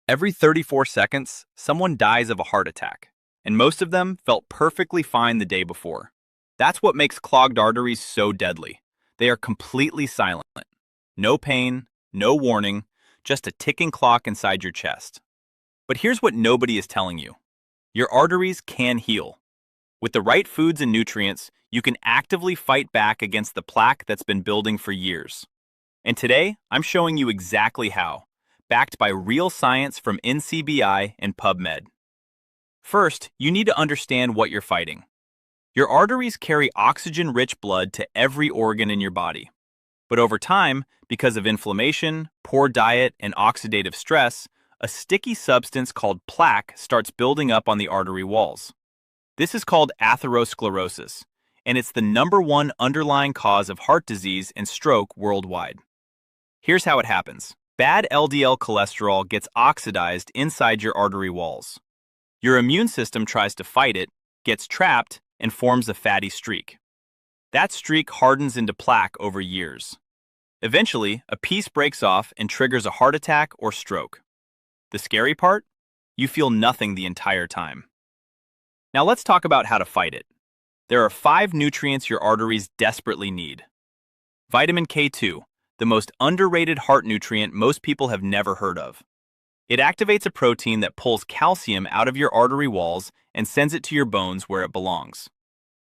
Every 34 seconds, someone dies of a heart attack, and most of them felt perfectly fine the day before. That's what makes clogged arteries so deadly. They are completely silent. No pain, no warning, just a ticking clock inside your chest. But here's what nobody is telling you. Your arteries can heal. With the right foods and nutrients, you can actively fight back against the plaque that's been building for years. And today, I'm showing you exactly how, backed by real science from NCBI and PubMed. First, you need to understand what you're fighting. Your arteries carry oxygen-rich blood to every organ in your body. But over time, because of inflammation, poor diet, and oxidative stress, a sticky substance called plaque starts building up on the artery walls. This is called atherosclerosis, and it's the #1 underlying cause of heart disease and stroke worldwide. Here's how it happens. Bad LDL cholesterol gets oxidized inside your artery walls. Your immune system tries to fight it, gets trapped, and forms a fatty streak. That streak hardens into plaque over years. Eventually, a piece breaks off and triggers a heart attack or stroke. The scary part? You feel nothing the entire time. Now let's talk about how to fight it. There are 5 nutrients your arteries desperately need. Vitamin K2, the most underrated heart nutrient most people have never heard of. It activates a protein that pulls calcium out of your artery walls and sends it to your bones where it belongs.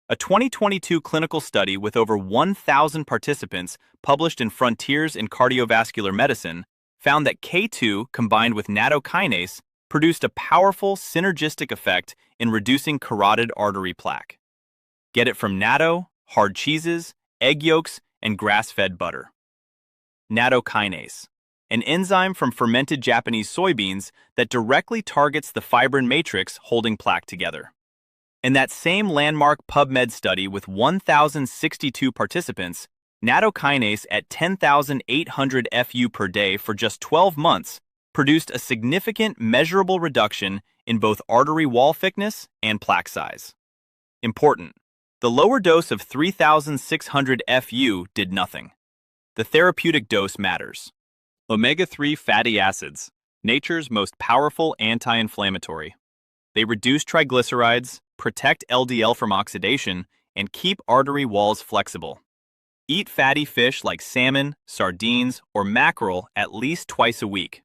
A 2022 clinical study with over 1,000 participants published in Frontiers in Cardiovascular Medicine found that K2 combined with Nattokinase produced a powerful synergistic effect in reducing carotid artery plaque. Get it from natto, hard cheeses, egg yolks, and grass-fed butter. Nattokinase, an enzyme from fermented Japanese soybeans that directly targets the fibrin matrix holding plaque together. In that same landmark PubMed study with 1,062 participants, nattokinase at 10,800 FU per day for just 12 months produced a significant measurable reduction in both artery wall thickness and plaque size. Important: the lower dose of 3,600 FU did nothing. The therapeutic dose matters. Omega-3 fatty acids, nature's most powerful anti-inflammatory. They reduce triglycerides, protect LDL from oxidation, and keep artery walls flexible. Eat fatty fish like salmon, sardines, or mackerel at least twice a week.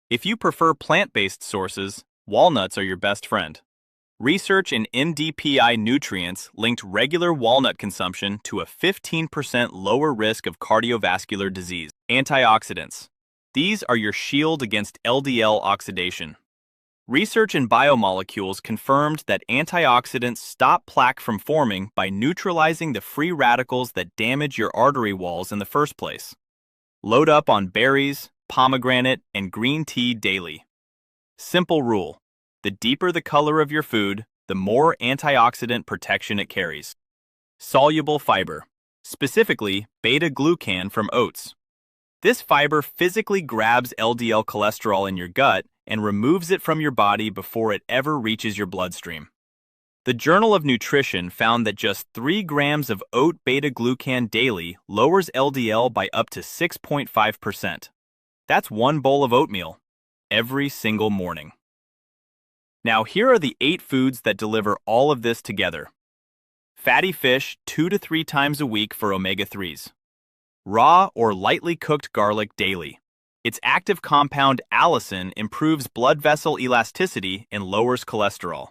If you prefer plant-based sources, walnuts are your best friend. Research in NDPI Nutrients linked regular walnut consumption to a 15% lower risk of cardiovascular disease. Antioxidants. These are your shield against LDL oxidation. Research in biomolecules confirmed that antioxidants stop plaque from forming by neutralizing the free radicals that damage your artery walls in the first place. Load up on berries, pomegranate, and green tea daily. Simple rule: the deeper the color of your food, the more antioxidant protection it carries. Soluble fiber, specifically beta-glucan from oats. This fiber physically grabs LDL cholesterol in your gut and removes it from your body before it ever reaches your bloodstream. The Journal of Nutrition found that just 3 grams of oat beta-glucan daily lowers LDL by up to 6.5%. That's 1 bowl of oatmeal every single morning. Now here are the 8 foods that deliver all of this together. Fatty fish 2 to 3 times a week for omega-3s. Raw or lightly cooked garlic daily. Its active compound allicin improves blood vessel elasticity and lowers cholesterol.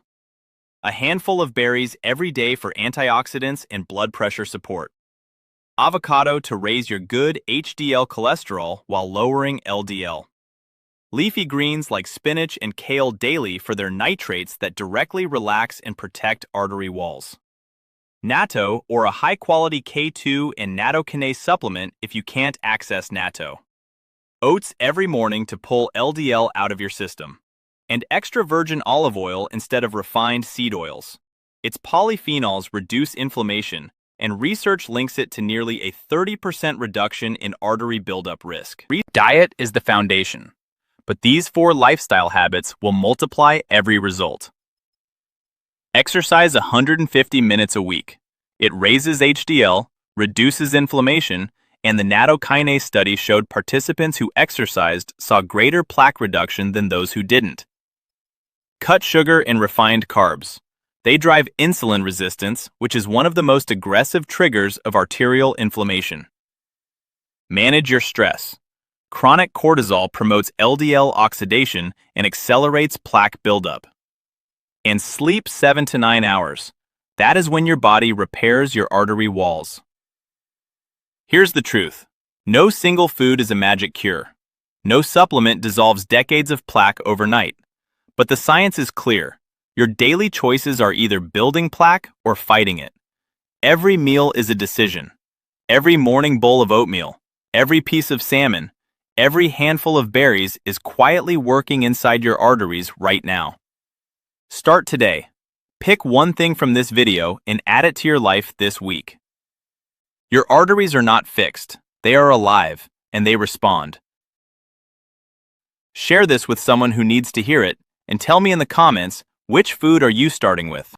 A handful of berries every day for antioxidants and blood pressure support. Avocado to raise your good HDL cholesterol while lowering LDL. Leafy greens like spinach and kale daily for their nitrates that directly relax and protect artery walls. Natto, or a high-quality K2 and nattokinase supplement if you can't access natto. Oats every morning to pull LDL out of your system. And extra virgin olive oil instead of refined seed oils. Its polyphenols reduce inflammation, and research links it to nearly a 30% reduction in artery buildup risk. Diet is the foundation, but these 4 lifestyle habits will multiply every result. Exercise 150 minutes a week. It raises HDL, reduces inflammation, and the Nattokinase study showed participants who exercised saw greater plaque reduction than those who didn't. Cut sugar and refined carbs. They drive insulin resistance, which is one of the most aggressive triggers of arterial inflammation. Manage your stress. Chronic cortisol promotes LDL oxidation and accelerates plaque buildup. And sleep 7 to 9 hours. That is when your body repairs your artery walls. Here's the truth. No single food is a magic cure. No supplement dissolves decades of plaque overnight. But the science is clear. Your daily choices are either building plaque or fighting it. Every meal is a decision. Every morning bowl of oatmeal, every piece of salmon, every handful of berries is quietly working inside your arteries right now. Start today. Pick one thing from this video and add it to your life this week. Your arteries are not fixed. They are alive, and they respond. Share this with someone who needs to hear it, and tell me in the comments, which food are you starting with?